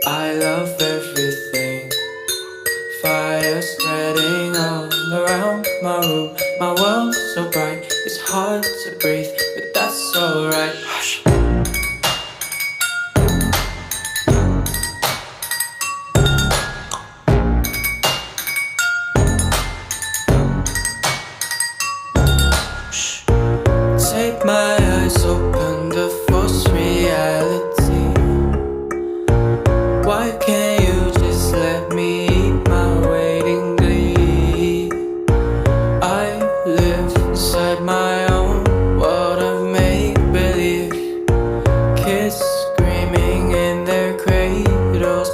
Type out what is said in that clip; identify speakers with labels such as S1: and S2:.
S1: I love everything. Fire spreading all around my room. My world's so bright, it's hard to breathe, but that's alright. Hush. Shh. Take my eyes open to force reality. Why can't you just let me eat my weight in glee? I live inside my own world of make-believe. Kids screaming in their cradles.